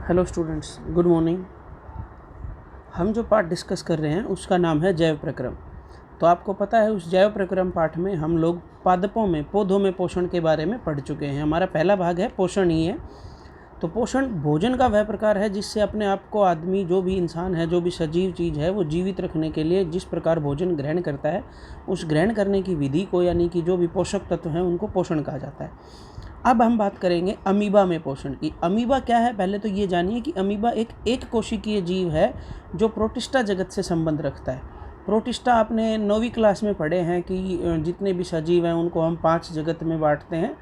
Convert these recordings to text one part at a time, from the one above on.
Hello students, good morning. हम जो पाठ डिस्कस कर रहे हैं उसका नाम है जैव प्रक्रम। तो आपको पता है उस जैव प्रक्रम पाठ में हम लोग पौधों में पोषण के बारे में पढ़ चुके हैं। हमारा पहला भाग है पोषण ही है। तो पोषण भोजन का वह प्रकार है जिससे अपने आप को आदमी, जो भी इंसान है, जो भी सजीव चीज़ है, वो जीवित रखने के लिए जिस प्रकार भोजन ग्रहण करता है उस ग्रहण करने की विधि को, यानी कि जो भी पोषक तत्व हैं उनको पोषण कहा जाता है। अब हम बात करेंगे अमीबा में पोषण की। अमीबा क्या है, पहले तो ये जानिए कि अमीबा एक कोशिकीय जीव है जो प्रोटिस्टा जगत से संबंध रखता है। प्रोटिस्टा आपने 9वीं क्लास में पढ़े हैं कि जितने भी सजीव हैं उनको हम 5 जगत में बांटते हैं,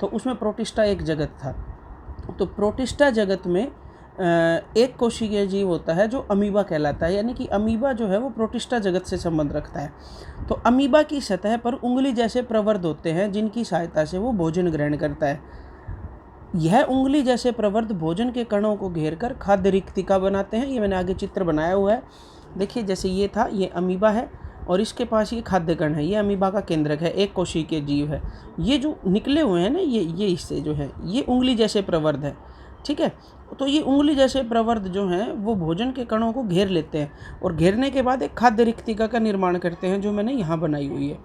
तो उसमें प्रोटिस्टा एक जगत था। तो प्रोटिस्टा जगत में एक कोशिकीय जीव होता है जो अमीबा कहलाता है, यानी कि अमीबा जो है वो प्रोटिस्टा जगत से संबंध रखता है। तो अमीबा की सतह पर उंगली जैसे प्रवर्ध होते हैं जिनकी सहायता से वो भोजन ग्रहण करता है। यह उंगली जैसे प्रवर्ध भोजन के कणों को घेर कर खाद्य रिक्तिका बनाते हैं। ये मैंने आगे चित्र बनाया हुआ है, देखिए। जैसे ये था, ये अमीबा है और इसके पास ये खाद्य कण है। ये अमीबा का केंद्रक है, एक कोशिकीय जीव है। ये जो निकले हुए हैं ना, ये हिस्से जो है ये उंगली जैसे प्रवर्ध है, ठीक है। तो ये उंगली जैसे प्रवर्ध जो हैं वो भोजन के कणों को घेर लेते हैं और घेरने के बाद एक खाद्य रिक्तिका का निर्माण करते हैं, जो मैंने यहाँ बनाई हुई है।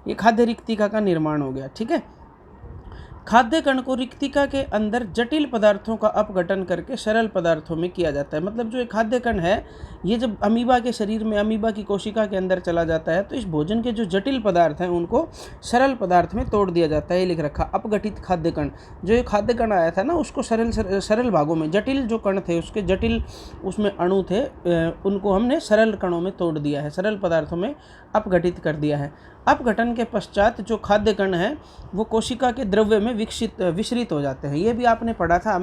ये खाद्य रिक्तिका का निर्माण हो गया, ठीक है। खाद्य कण को रिक्तिका के अंदर जटिल पदार्थों का अपघटन करके सरल पदार्थों में किया जाता है। मतलब जो एक खाद्य कण है, ये जब अमीबा के शरीर में, अमीबा की कोशिका के अंदर चला जाता है तो इस भोजन के जो जटिल पदार्थ हैं उनको सरल पदार्थ में तोड़ दिया जाता है। ये लिख रखा, अपघटित खाद्य कण। जो ये खाद्य कण आया था ना, उसको सरल भागों में, जटिल जो कण थे उसके जटिल उसमें अणु थे, उनको हमने सरल कणों में तोड़ दिया है, सरल पदार्थों में अपघटित कर दिया है। अपघटन के पश्चात जो खाद्य कण है वो कोशिका के द्रव्य में विसरित हो जाते हैं। ये भी आपने पढ़ा था,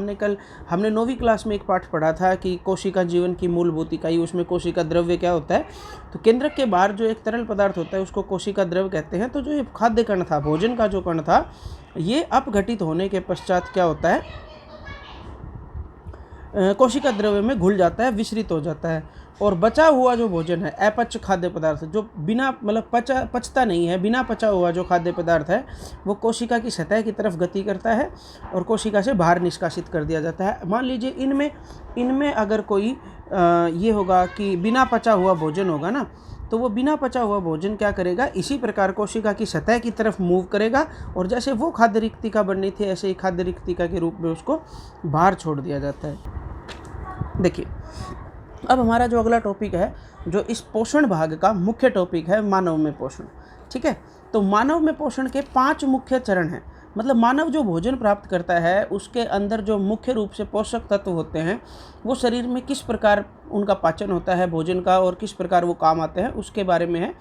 हमने 9वीं क्लास में एक पाठ पढ़ा था कि कोशिका जीवन की मूलभूत इकाई, उसमें कोशिका द्रव्य क्या होता है। तो केंद्रक के बाहर जो एक तरल पदार्थ होता है उसको कोशिका द्रव्य कहते हैं। तो जो ये खाद्य कण था, भोजन का जो कण था, ये अपघटित होने के पश्चात क्या होता है, कोशिका द्रव्य में घुल जाता है, विसरित हो जाता है। और बचा हुआ जो भोजन है, अपच खाद्य पदार्थ, जो बिना पचता नहीं है, बिना पचा हुआ जो खाद्य पदार्थ है वो कोशिका की सतह की तरफ गति करता है और कोशिका से बाहर निष्कासित कर दिया जाता है। मान लीजिए इनमें अगर कोई ये होगा कि बिना पचा हुआ भोजन होगा ना, तो वो बिना पचा हुआ भोजन क्या करेगा, इसी प्रकार कोशिका की सतह की तरफ मूव करेगा और जैसे वो खाद्य रिक्तिका बननी थी ऐसे ही खाद्य रिक्तिका के रूप में उसको बाहर छोड़ दिया जाता है। देखिए, अब हमारा जो अगला टॉपिक है, जो इस पोषण भाग का मुख्य टॉपिक है, मानव में पोषण, ठीक है। तो मानव में पोषण के 5 मुख्य चरण हैं। मतलब मानव जो भोजन प्राप्त करता है उसके अंदर जो मुख्य रूप से पोषक तत्व होते हैं वो शरीर में किस प्रकार उनका पाचन होता है भोजन का और किस प्रकार वो काम आते हैं उसके बारे में है।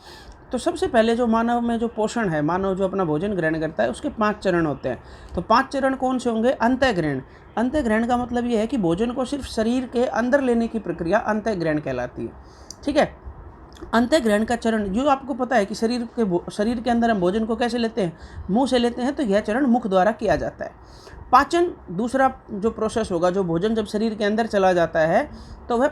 तो सबसे पहले जो मानव में जो पोषण है, मानव जो अपना भोजन ग्रहण करता है उसके 5 चरण होते हैं। तो 5 चरण कौन से होंगे? अंतःग्रहण। अंतःग्रहण का मतलब ये है कि भोजन को सिर्फ शरीर के अंदर लेने की प्रक्रिया अंतःग्रहण कहलाती है, ठीक है। अंतःग्रहण का चरण, जो आपको पता है कि शरीर के अंदर हम भोजन को कैसे लेते हैं, मुंह से लेते हैं, तो यह चरण मुख द्वारा किया जाता है। पाचन दूसरा जो प्रोसेस होगा, जो भोजन जब शरीर के अंदर चला जाता है तो वह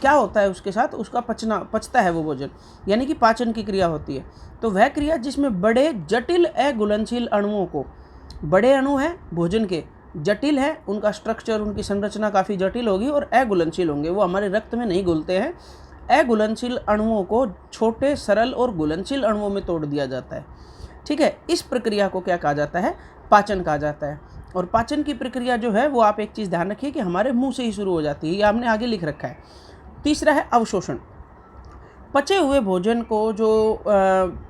क्या होता है, उसके साथ उसका पचता है वो भोजन, यानी कि पाचन की क्रिया होती है। तो वह क्रिया जिसमें बड़े जटिल अघुलनशील अणुओं को, बड़े अणु हैं भोजन के, जटिल है उनका स्ट्रक्चर, उनकी संरचना काफ़ी जटिल होगी और अघुलनशील होंगे, वो हमारे रक्त में नहीं घुलते हैं। अघुलनशील अणुओं को छोटे सरल और घुलनशील अणुओं में तोड़ दिया जाता है, ठीक है। इस प्रक्रिया को क्या कहा जाता है? पाचन कहा जाता है। और पाचन की प्रक्रिया जो है वो, आप एक चीज़ ध्यान रखिए कि हमारे मुंह से ही शुरू हो जाती है, ये हमने आगे लिख रखा है। तीसरा है अवशोषण। पचे हुए भोजन को जो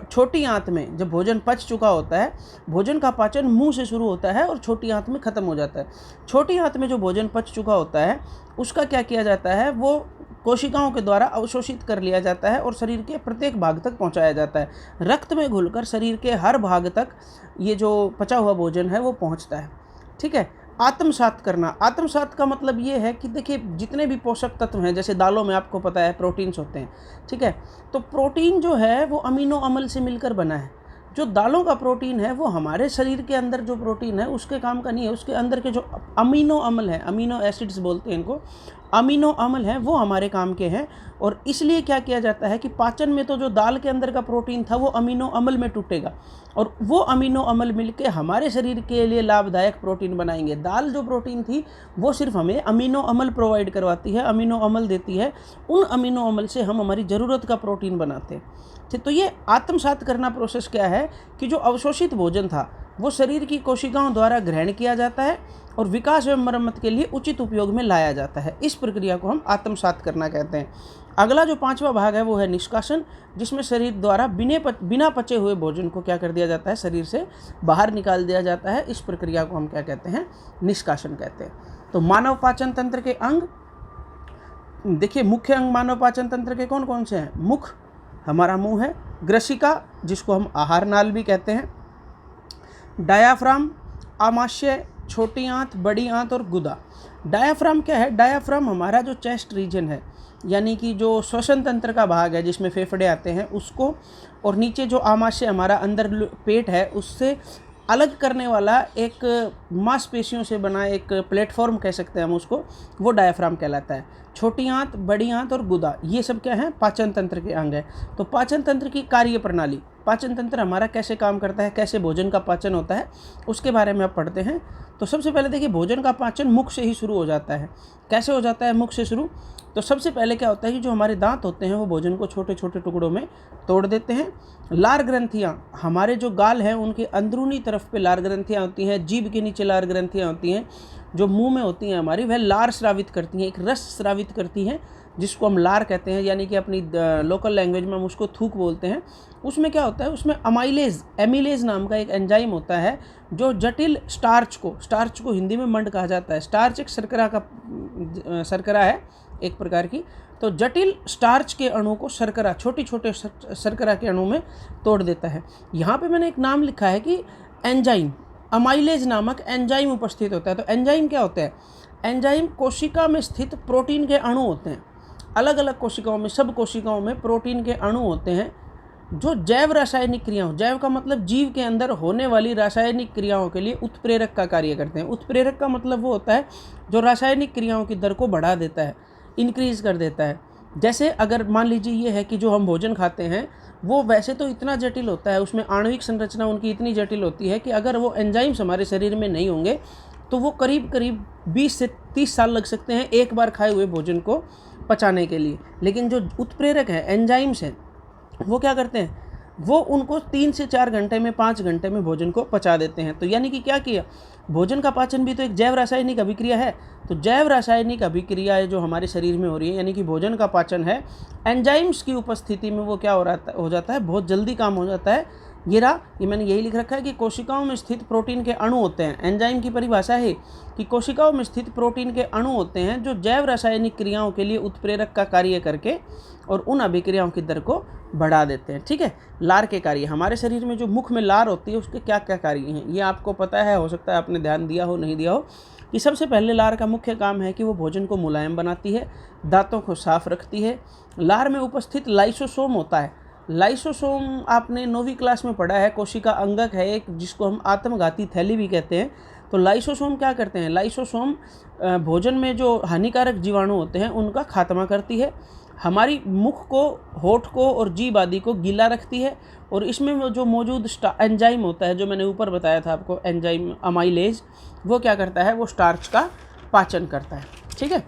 छोटी आंत में जब भोजन पच चुका होता है, भोजन का पाचन मुंह से शुरू होता है और छोटी आंत में ख़त्म हो जाता है। छोटी आंत में जो भोजन पच चुका होता है उसका क्या किया जाता है, वो कोशिकाओं के द्वारा अवशोषित कर लिया जाता है और शरीर के प्रत्येक भाग तक पहुंचाया जाता है। रक्त में घुलकर शरीर के हर भाग तक ये जो पचा हुआ भोजन है वो पहुंचता है, ठीक है। आत्मसात करना। आत्मसात का मतलब ये है कि देखिए, जितने भी पोषक तत्व हैं, जैसे दालों में आपको पता है प्रोटीन्स होते हैं, ठीक है। तो प्रोटीन जो है वो अमीनो अम्ल से मिलकर बना है। जो दालों का प्रोटीन है वो हमारे शरीर के अंदर जो प्रोटीन है उसके काम का नहीं है, उसके अंदर के जो अमीनो अम्ल हैं, अमीनो एसिड्स बोलते हैं इनको, अमीनो अम्ल हैं वो हमारे काम के हैं। और इसलिए क्या किया जाता है कि पाचन में तो जो दाल के अंदर का प्रोटीन था वो अमीनो अम्ल में टूटेगा, और वो अमीनो अम्ल मिलके हमारे शरीर के लिए लाभदायक प्रोटीन बनाएंगे। दाल जो प्रोटीन थी वो सिर्फ हमें अमीनो अम्ल प्रोवाइड करवाती है, अमीनो अम्ल देती है, उन अमीनो अम्ल से हम हमारी ज़रूरत का प्रोटीन बनाते हैं। ठीक, तो ये आत्मसात करना प्रोसेस क्या है कि जो अवशोषित भोजन था वो शरीर की कोशिकाओं द्वारा ग्रहण किया जाता है और विकास एवं मरम्मत के लिए उचित उपयोग में लाया जाता है। इस प्रक्रिया को हम आत्मसात करना कहते हैं। अगला जो 5वां भाग है वो है निष्कासन, जिसमें शरीर द्वारा बिना पचे हुए भोजन को क्या कर दिया जाता है, शरीर से बाहर निकाल दिया जाता है। इस प्रक्रिया को हम क्या कहते हैं, निष्कासन कहते हैं। तो मानव पाचन तंत्र के अंग देखिए, मुख्य अंग मानव पाचन तंत्र के कौन कौन से हैं? मुख, हमारा मुंह है, ग्रसिका जिसको हम आहार नाल भी कहते हैं, डायाफ्राम, आमाशय, छोटी आंत, बड़ी आंत और गुदा। डायाफ्राम क्या है? डायाफ्राम हमारा जो चेस्ट रीजन है, यानी कि जो श्वसन तंत्र का भाग है जिसमें फेफड़े आते हैं उसको, और नीचे जो आमाशय हमारा अंदर पेट है उससे अलग करने वाला एक मांसपेशियों से बना एक प्लेटफॉर्म कह सकते हैं हम उसको, वो डायाफ्राम कहलाता है। छोटी आंत, बड़ी आंत और गुदा, ये सब क्या है? पाचन तंत्र के अंग है। तो पाचन तंत्र की कार्य प्रणाली, पाचन तंत्र हमारा कैसे काम करता है, कैसे भोजन का पाचन होता है, उसके बारे में आप पढ़ते हैं। तो सबसे पहले देखिए, भोजन का पाचन मुख से ही शुरू हो जाता है। कैसे हो जाता है मुख से शुरू? तो सबसे पहले क्या होता है कि जो हमारे दांत होते हैं वो भोजन को छोटे छोटे टुकड़ों में तोड़ देते हैं। लार ग्रंथियाँ, हमारे जो गाल हैं उनके अंदरूनी तरफ पे लार ग्रंथियाँ होती हैं, जीभ के नीचे लार ग्रंथियाँ होती हैं, जो मुंह में होती हैं हमारी, वह लार स्रावित करती हैं, एक रस स्रावित करती हैं जिसको हम लार कहते हैं, यानी कि अपनी लोकल लैंग्वेज में हम उसको थूक बोलते हैं। उसमें क्या होता है, उसमें एमिलेज नाम का एक एंजाइम होता है जो जटिल स्टार्च को हिंदी में मंड कहा जाता है। स्टार्च एक शर्करा है एक प्रकार की, तो जटिल स्टार्च के अणु को शर्करा, छोटे छोटे शर्करा के अणु में तोड़ देता है। यहाँ पे मैंने एक नाम लिखा है कि एंजाइम, अमाइलेज नामक एंजाइम उपस्थित होता है। तो एंजाइम क्या होता है? एंजाइम कोशिका में स्थित प्रोटीन के अणु होते हैं। अलग अलग कोशिकाओं में, सब कोशिकाओं में प्रोटीन के अणु होते हैं जो जैव रासायनिक क्रियाओं, जैव का मतलब जीव के अंदर होने वाली रासायनिक क्रियाओं के लिए उत्प्रेरक का कार्य करते हैं। उत्प्रेरक का मतलब वो होता है जो रासायनिक क्रियाओं की दर को बढ़ा देता है, इंक्रीज कर देता है। जैसे अगर मान लीजिए ये है कि जो हम भोजन खाते हैं वो वैसे तो इतना जटिल होता है, उसमें आणविक संरचना उनकी इतनी जटिल होती है कि अगर वो एंजाइम्स हमारे शरीर में नहीं होंगे तो वो करीब 20 से 30 साल लग सकते हैं एक बार खाए हुए भोजन को पचाने के लिए। लेकिन जो उत्प्रेरक है, एंजाइम्स हैं, वो क्या करते हैं, वो उनको 3 से 4 घंटे में, 5 घंटे में भोजन को पचा देते हैं। तो यानी कि क्या किया, भोजन का पाचन भी तो एक जैव रासायनिक अभिक्रिया है। तो जैव रासायनिक अभिक्रिया है जो हमारे शरीर में हो रही है, यानी कि भोजन का पाचन है, एंजाइम्स की उपस्थिति में वो क्या हो जाता है, बहुत जल्दी काम हो जाता है। ये मैंने यही लिख रखा है कि कोशिकाओं में स्थित प्रोटीन के अणु होते हैं। एंजाइम की परिभाषा है कि कोशिकाओं में स्थित प्रोटीन के अणु होते हैं जो जैव रासायनिक क्रियाओं के लिए उत्प्रेरक का कार्य करके और उन अभिक्रियाओं की दर को बढ़ा देते हैं। ठीक है, लार के कार्य, हमारे शरीर में जो मुख में लार होती है उसके क्या क्या कार्य हैं ये आपको पता है, हो सकता है आपने ध्यान दिया हो, नहीं दिया हो। कि सबसे पहले लार का मुख्य काम है कि वो भोजन को मुलायम बनाती है, दांतों को साफ रखती है। लार में उपस्थित लाइसोसोम होता है। लाइसोसोम आपने 9वीं क्लास में पढ़ा है, कोशिका अंगक है एक, जिसको हम आत्मघाती थैली भी कहते हैं। तो लाइसोसोम क्या करते हैं, लाइसोसोम भोजन में जो हानिकारक जीवाणु होते हैं उनका खात्मा करती है, हमारी मुख को, होठ को और जीभ आदि को गीला रखती है, और इसमें जो मौजूद एंजाइम होता है जो मैंने ऊपर बताया था आपको, एंजाइम अमाइलेज, वो क्या करता है, वो स्टार्च का पाचन करता है। ठीक है,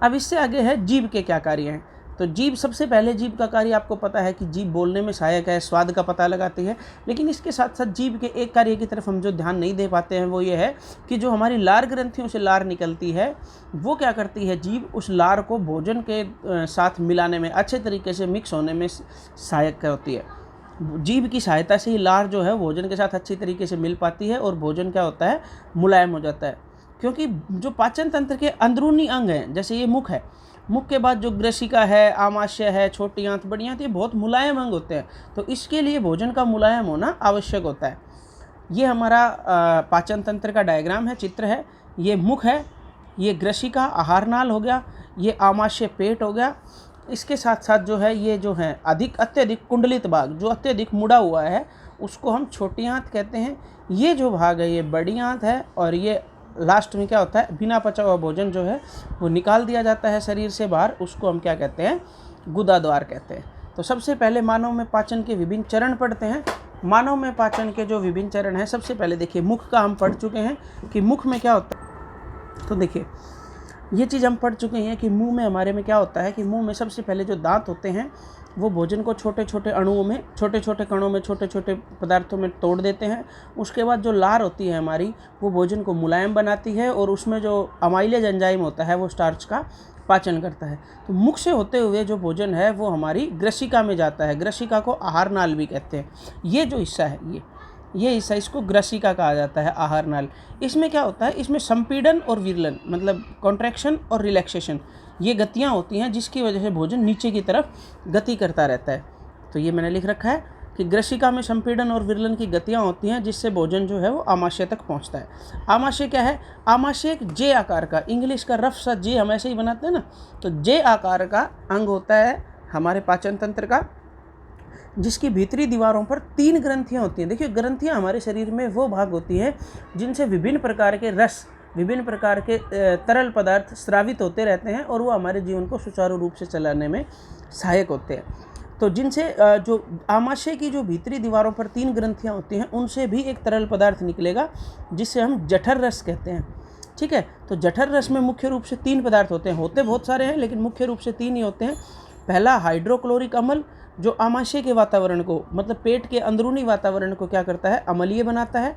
अब इससे आगे है जीभ के क्या कार्य हैं। तो जीभ, सबसे पहले जीभ का कार्य आपको पता है कि जीभ बोलने में सहायक है, स्वाद का पता लगाती है। लेकिन इसके साथ साथ जीभ के एक कार्य की तरफ हम जो ध्यान नहीं दे पाते हैं वो ये है कि जो हमारी लार ग्रंथियों से लार निकलती है वो क्या करती है, जीभ उस लार को भोजन के साथ मिलाने में, अच्छे तरीके से मिक्स होने में सहायक होती है। जीभ की सहायता से ही लार जो है भोजन के साथ अच्छी तरीके से मिल पाती है और भोजन क्या होता है, मुलायम हो जाता है। क्योंकि जो पाचन तंत्र के अंदरूनी अंग हैं, जैसे ये मुख है, मुख के बाद जो ग्रसिका है, आमाशय है, छोटी आंत, बड़ी आंत, ये बहुत मुलायम अंग होते हैं। तो इसके लिए भोजन का मुलायम होना आवश्यक होता है। ये हमारा पाचन तंत्र का डायग्राम है, चित्र है। ये मुख है, ये ग्रसिका आहार नाल हो गया, ये आमाशय पेट हो गया। इसके साथ साथ जो है ये जो है अत्यधिक कुंडलित भाग, जो अत्यधिक मुड़ा हुआ है, उसको हम छोटी आंत कहते हैं। ये जो भाग है ये बड़ी आंत है, और ये लास्ट में क्या होता है, बिना पचा हुआ भोजन जो है वो निकाल दिया जाता है शरीर से बाहर, उसको हम क्या कहते हैं, गुदा द्वार कहते हैं। तो सबसे पहले मानव में पाचन के विभिन्न चरण पढ़ते हैं। मानव में पाचन के जो विभिन्न चरण हैं, सबसे पहले देखिए मुख का हम पढ़ चुके हैं कि मुख में क्या होता है। तो देखिए ये चीज़ हम पढ़ चुके हैं कि मुंह में हमारे में क्या होता है कि मुंह में सबसे पहले जो दांत होते हैं वो भोजन को छोटे छोटे अणुओं में, छोटे छोटे कणों में, छोटे छोटे पदार्थों में तोड़ देते हैं। उसके बाद जो लार होती है हमारी, वो भोजन को मुलायम बनाती है और उसमें जो अमाइलेज एंजाइम होता है वो स्टार्च का पाचन करता है। तो मुख से होते हुए जो भोजन है वो हमारी ग्रसिका में जाता है। ग्रसिका को आहार नाल भी कहते हैं। ये जो हिस्सा है, ये हिस्सा, इसको ग्रसिका कहा जाता है, आहार नाल। इसमें क्या होता है, इसमें संपीड़न और विरलन, मतलब कॉन्ट्रैक्शन और रिलैक्सेशन, ये गतियाँ होती हैं जिसकी वजह से भोजन नीचे की तरफ गति करता रहता है। तो ये मैंने लिख रखा है कि ग्रसिका में संपीड़न और विरलन की गतियाँ होती हैं जिससे भोजन जो है वो आमाशय तक पहुंचता है। आमाशय क्या है, आमाशय एक जे आकार का, इंग्लिश का रफ सा जे हम ऐसे ही बनाते हैं ना, तो जे आकार का अंग होता है हमारे पाचन तंत्र का, जिसकी भीतरी दीवारों पर 3 ग्रंथियाँ होती हैं। देखिए ग्रंथियाँ हमारे शरीर में वो भाग होती हैं जिनसे विभिन्न प्रकार के रस, विभिन्न प्रकार के तरल पदार्थ स्रावित होते रहते हैं और वो हमारे जीवन को सुचारू रूप से चलाने में सहायक होते हैं। तो जिनसे जो आमाशय की जो भीतरी दीवारों पर 3 ग्रंथियाँ होती हैं उनसे भी एक तरल पदार्थ निकलेगा जिससे हम जठर रस कहते हैं। ठीक है, तो जठर रस में मुख्य रूप से 3 पदार्थ होते हैं, होते बहुत सारे हैं लेकिन मुख्य रूप से 3 ही होते हैं। पहला हाइड्रोक्लोरिक अम्ल, जो आमाशय के वातावरण को, मतलब पेट के अंदरूनी वातावरण को क्या करता है, अम्लीय बनाता है।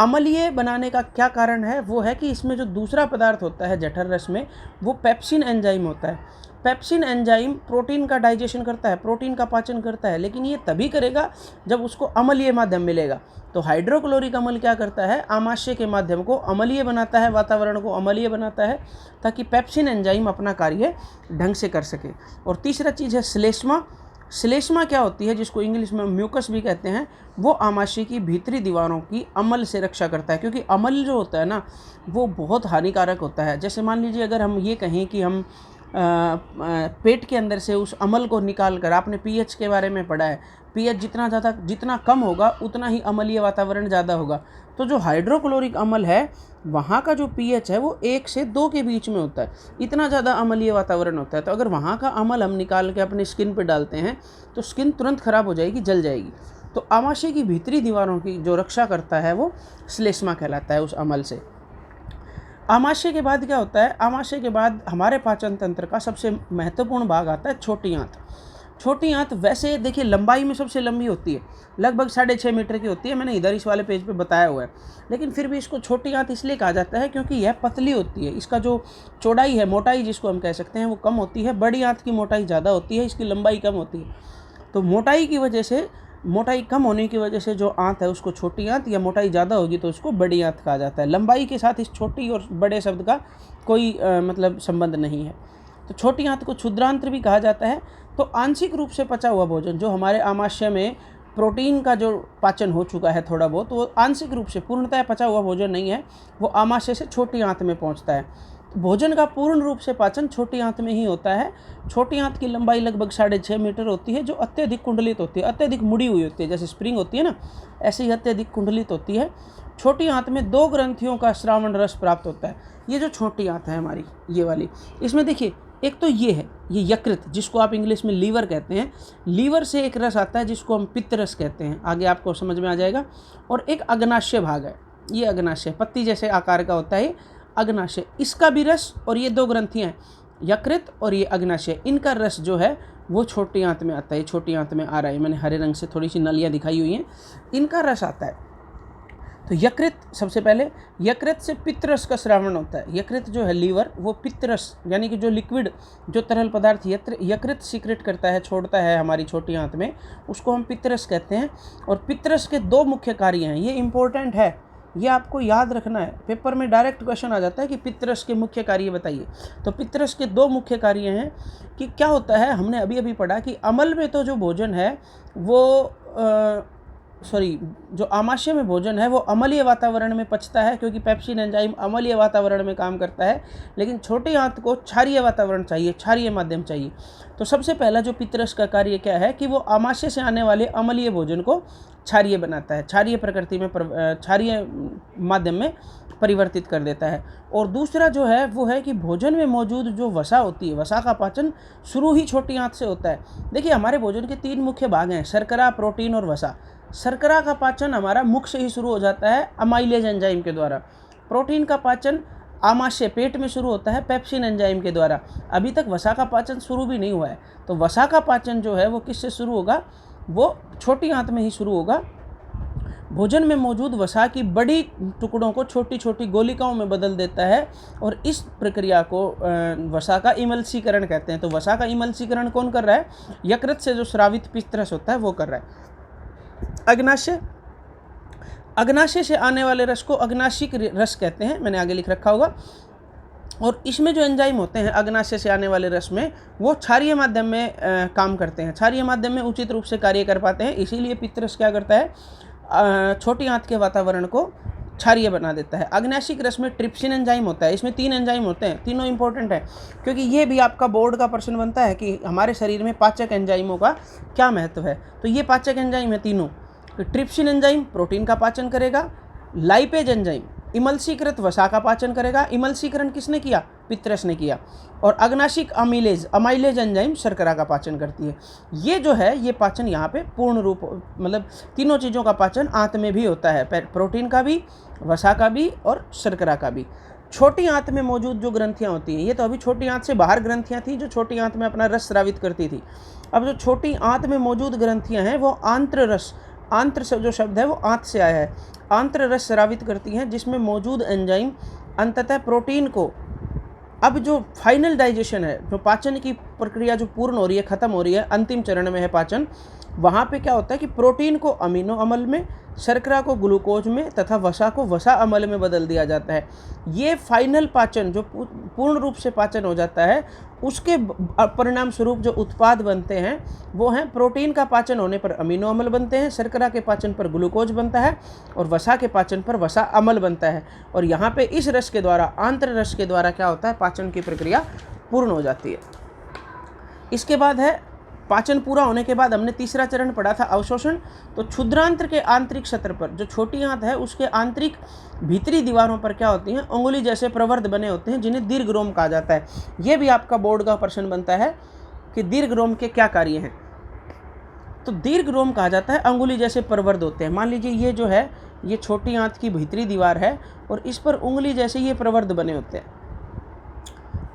अम्लीय बनाने का क्या कारण है, वो है कि इसमें जो दूसरा पदार्थ होता है जठर रस में, वो पेप्सिन एंजाइम होता है। पेप्सिन एंजाइम प्रोटीन का डाइजेशन करता है, प्रोटीन का पाचन करता है, लेकिन ये तभी करेगा जब उसको अम्लीय माध्यम मिलेगा। तो हाइड्रोक्लोरिक अम्ल क्या करता है, आमाशय के माध्यम को अम्लीय बनाता है, वातावरण को अम्लीय बनाता है ताकि पेप्सिन एंजाइम अपना कार्य ढंग से कर सके। और तीसरा चीज़ है श्लेष्मा। श्लेष्मा क्या होती है, जिसको इंग्लिश में म्यूकस भी कहते हैं, वो आमाशय की भीतरी दीवारों की अम्ल से रक्षा करता है, क्योंकि अम्ल जो होता है ना वो बहुत हानिकारक होता है। जैसे मान लीजिए अगर हम ये कहें कि हम पेट के अंदर से उस अम्ल को निकाल कर, आपने पीएच के बारे में पढ़ा है, पीएच जितना कम होगा उतना ही अम्लीय वातावरण ज़्यादा होगा। तो जो हाइड्रोक्लोरिक अम्ल है वहाँ का जो पीएच है वो 1 से 2 के बीच में होता है, इतना ज़्यादा अम्लीय वातावरण होता है। तो अगर वहाँ का अम्ल हम निकाल के अपनी स्किन पे डालते हैं तो स्किन तुरंत ख़राब हो जाएगी, जल जाएगी। तो आमाशय की भीतरी दीवारों की जो रक्षा करता है वो श्लेष्मा कहलाता है, उस अम्ल से। आमाशय के बाद क्या होता है, आमाशय के बाद हमारे पाचन तंत्र का सबसे महत्वपूर्ण भाग आता है छोटी आंत। छोटी आंत वैसे देखिए लंबाई में सबसे लंबी होती है, लगभग 6.5 मीटर की होती है, मैंने इधर इस वाले पेज पे बताया हुआ है। लेकिन फिर भी इसको छोटी आंत इसलिए कहा जाता है क्योंकि यह पतली होती है, इसका जो चौड़ाई है, मोटाई जिसको हम कह सकते हैं, वो कम होती है। बड़ी आंत की मोटाई ज़्यादा होती है, इसकी लंबाई कम होती है। तो मोटाई की वजह से, मोटाई कम होने की वजह से जो आंत है उसको छोटी आंत, या मोटाई ज़्यादा होगी तो उसको बड़ी आंत कहा जाता है। लंबाई के साथ इस छोटी और बड़े शब्द का कोई मतलब संबंध नहीं है। तो छोटी आंत को क्षुद्रांत्र भी कहा जाता है। तो आंशिक रूप से पचा हुआ भोजन, जो हमारे आमाशय में प्रोटीन का जो पाचन हो चुका है थोड़ा बहुत, वो आंशिक रूप से, पूर्णतः पचा हुआ भोजन नहीं है, वो आमाशय से छोटी आंत में पहुंचता है। तो भोजन का पूर्ण रूप से पाचन छोटी आंत में ही होता है। छोटी आंत की लंबाई लगभग 6.5 मीटर होती है, जो अत्यधिक कुंडलित होती है, अत्यधिक मुड़ी हुई होती है, जैसे स्प्रिंग होती है ना, ऐसे ही अत्यधिक कुंडलित होती है। छोटी आंत में 2 ग्रंथियों का श्रावण रस प्राप्त होता है। ये जो छोटी आंत है हमारी, ये वाली, इसमें देखिए एक तो ये है, ये यकृत, जिसको आप इंग्लिश में लीवर कहते हैं। लीवर से एक रस आता है जिसको हम पित्त रस कहते हैं, आगे आपको समझ में आ जाएगा। और एक अग्नाशय भाग है, ये अग्नाशय पत्ती जैसे आकार का होता है, अग्नाशय, इसका भी रस, और ये 2 ग्रंथियाँ हैं, यकृत और ये अग्नाशय, इनका रस जो है वो छोटी आंत में आता है। छोटी आंत में आ रहा है, मैंने हरे रंग से थोड़ी सी नलियाँ दिखाई हुई हैं, इनका रस आता है। तो यकृत, सबसे पहले यकृत से पित्तरस का श्रावण होता है। यकृत जो है लीवर, वो पित्तरस यानी कि जो लिक्विड, जो तरल पदार्थ यकृत सीक्रेट करता है, छोड़ता है हमारी छोटी आंत में, उसको हम पित्तरस कहते हैं। और पित्तरस के 2 मुख्य कार्य हैं, ये इंपॉर्टेंट है, ये आपको याद रखना है। पेपर में डायरेक्ट क्वेश्चन आ जाता है कि पित्तरस के मुख्य कार्य बताइए। तो पित्तरस के 2 मुख्य कार्य हैं कि क्या होता है, हमने अभी अभी पढ़ा कि अम्ल में तो जो भोजन है वो सॉरी जो आमाशय में भोजन है वो अम्लीय वातावरण में पचता है, क्योंकि पेप्सिन एंजाइम अम्लीय वातावरण में काम करता है, लेकिन छोटी आंत को क्षारीय वातावरण चाहिए, क्षारीय माध्यम चाहिए। तो सबसे पहला जो पित्तरस का कार्य क्या है कि वो आमाशय से आने वाले अम्लीय भोजन को क्षारीय बनाता है, क्षारीय प्रकृति में क्षारीय माध्यम में परिवर्तित कर देता है। और दूसरा जो है वो है कि भोजन में मौजूद जो वसा होती है, वसा का पाचन शुरू ही छोटी आंत से होता है। देखिए हमारे भोजन के 3 मुख्य भाग हैं, शर्करा, प्रोटीन और वसा। शर्करा का पाचन हमारा मुख से ही शुरू हो जाता है अमाइलेज एंजाइम के द्वारा। प्रोटीन का पाचन आमाशय पेट में शुरू होता है पेप्सिन एंजाइम के द्वारा। अभी तक वसा का पाचन शुरू भी नहीं हुआ है। तो वसा का पाचन जो है वो किससे शुरू होगा, वो छोटी आंत में ही शुरू होगा। भोजन में मौजूद वसा की बड़ी टुकड़ों को छोटी छोटी गोलिकाओं में बदल देता है, और इस प्रक्रिया को वसा का इमल्सीकरण कहते हैं। तो वसा का इमल्सीकरण कौन कर रहा है, यकृत से जो स्रावित पित्तरस होता है वो कर रहा है। अग्नाशय, अग्नाशय से आने वाले रस को अग्नाशिक रस कहते हैं, मैंने आगे लिख रखा होगा। और इसमें जो एंजाइम होते हैं अग्नाशय से आने वाले रस में, वो क्षारीय माध्यम में काम करते हैं, क्षारीय माध्यम में उचित रूप से कार्य कर पाते हैं। इसीलिए पित्तरस क्या करता है, छोटी आंत के वातावरण को क्षारीय बना देता है। अग्नाशिक रस में ट्रिप्सिन एंजाइम होता है। इसमें 3 एंजाइम होते हैं, तीनों इंपॉर्टेंट है, क्योंकि ये भी आपका बोर्ड का प्रश्न बनता है कि हमारे शरीर में पाचक एंजाइमों का क्या महत्व है। तो ये पाचक एंजाइम है तीनों। ट्रिप्सिन एंजाइम प्रोटीन का पाचन करेगा, लाइपेज एंजाइम इमल्सीकृत वसा का पाचन करेगा। इमल्सीकरण किसने किया, पित्तरस ने किया। और अग्नाशिक अमाइलेज एंजाइम शर्करा का पाचन करती है। ये जो है ये पाचन यहाँ पे पूर्ण रूप, मतलब तीनों चीज़ों का पाचन आंत में भी होता है, प्रोटीन का भी, वसा का भी और शर्करा का भी। छोटी आंत में मौजूद जो ग्रंथियाँ होती हैं, ये तो अभी छोटी आंत से बाहर ग्रंथियाँ थी जो छोटी आंत में अपना रस स्रावित करती थी। अब जो छोटी आंत में मौजूद ग्रंथियाँ हैं वो आंत्र रस, आंत्र से जो शब्द है वो आंत से आया है, आंत्र रस स्रावित करती हैं, जिसमें मौजूद एंजाइम अंततः प्रोटीन को, अब जो फाइनल डाइजेशन है, जो पाचन की प्रक्रिया जो पूर्ण हो रही है, ख़त्म हो रही है, अंतिम चरण में है पाचन, वहाँ पे क्या होता है कि प्रोटीन को अमीनो अम्ल में, शर्करा को ग्लूकोज में तथा वसा को वसा अम्ल में बदल दिया जाता है। ये फाइनल पाचन जो पूर्ण रूप से पाचन हो जाता है, उसके परिणाम स्वरूप जो उत्पाद बनते हैं वो हैं, प्रोटीन का पाचन होने पर अमीनो अम्ल बनते हैं, शर्करा के पाचन पर ग्लूकोज बनता है और वसा के पाचन पर वसा अम्ल बनता है। और यहाँ पे इस रस के द्वारा, आंत्र रस के द्वारा क्या होता है, पाचन की प्रक्रिया पूर्ण हो जाती है। इसके बाद है पाचन पूरा होने के बाद हमने तीसरा चरण पढ़ा था अवशोषण। तो क्षुद्रांत्र के आंतरिक सत्र पर, जो छोटी आंत है उसके आंतरिक भीतरी दीवारों पर क्या होती हैं, अंगुली जैसे प्रवर्ध बने होते हैं, जिन्हें दीर्घरोम कहा जाता है। ये भी आपका बोर्ड का प्रश्न बनता है कि दीर्घरोम के क्या कार्य हैं। तो दीर्घरोम कहा जाता है अंगुली जैसे प्रवर्ध होते हैं। मान लीजिए ये जो है ये छोटी आंत की भीतरी दीवार है और इस पर उंगली जैसे ये प्रवर्ध बने होते हैं,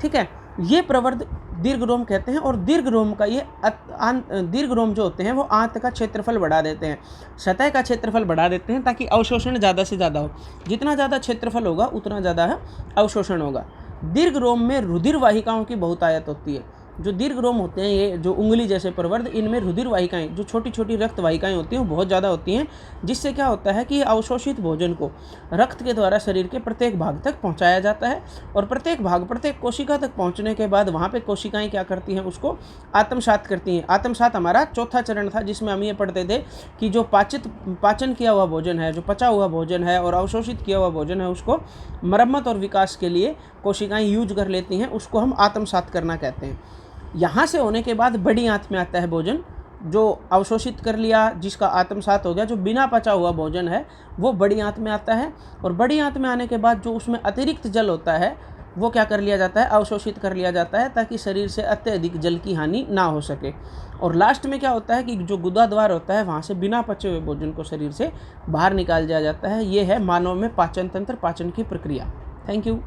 ठीक है, ये प्रवर्ध दीर्घरोम कहते हैं। और दीर्घरोम का ये दीर्घरोम जो होते हैं वो आंत का क्षेत्रफल बढ़ा देते हैं, सतह का क्षेत्रफल बढ़ा देते हैं, ताकि अवशोषण ज़्यादा से ज़्यादा हो। जितना ज़्यादा क्षेत्रफल होगा उतना ज़्यादा है अवशोषण होगा। दीर्घरोम में रुधिर वाहिकाओं की बहुतायत होती है। जो दीर्घरोम होते हैं, ये जो उंगली जैसे प्रवर्ध, इनमें रुधिर वाहिकाएं, जो छोटी छोटी रक्त वाहिकाएं होती हैं वो बहुत ज़्यादा होती हैं, जिससे क्या होता है कि अवशोषित भोजन को रक्त के द्वारा शरीर के प्रत्येक भाग तक पहुंचाया जाता है। और प्रत्येक भाग, प्रत्येक कोशिका तक पहुंचने के बाद वहाँ पे कोशिकाएं क्या करती हैं, उसको आत्मसात करती हैं। आत्मसात हमारा चौथा चरण था, जिसमें हम ये पढ़ते थे कि जो पाचन किया हुआ भोजन है, जो पचा हुआ भोजन है और अवशोषित किया हुआ भोजन है, उसको मरम्मत और विकास के लिए कोशिकाएँ यूज कर लेती हैं, उसको हम आत्मसात करना कहते हैं। यहाँ से होने के बाद बड़ी आंत में आता है भोजन, जो अवशोषित कर लिया, जिसका आत्मसात हो गया, जो बिना पचा हुआ भोजन है वो बड़ी आंत में आता है। और बड़ी आंत में आने के बाद जो उसमें अतिरिक्त जल होता है वो क्या कर लिया जाता है, अवशोषित कर लिया जाता है, ताकि शरीर से अत्यधिक जल की हानि ना हो सके। और लास्ट में क्या होता है कि जो गुदा द्वार होता है, वहाँ से बिना पचे हुए भोजन को शरीर से बाहर निकाल दिया जाता है। ये है मानव में पाचन तंत्र, पाचन की प्रक्रिया। Thank you.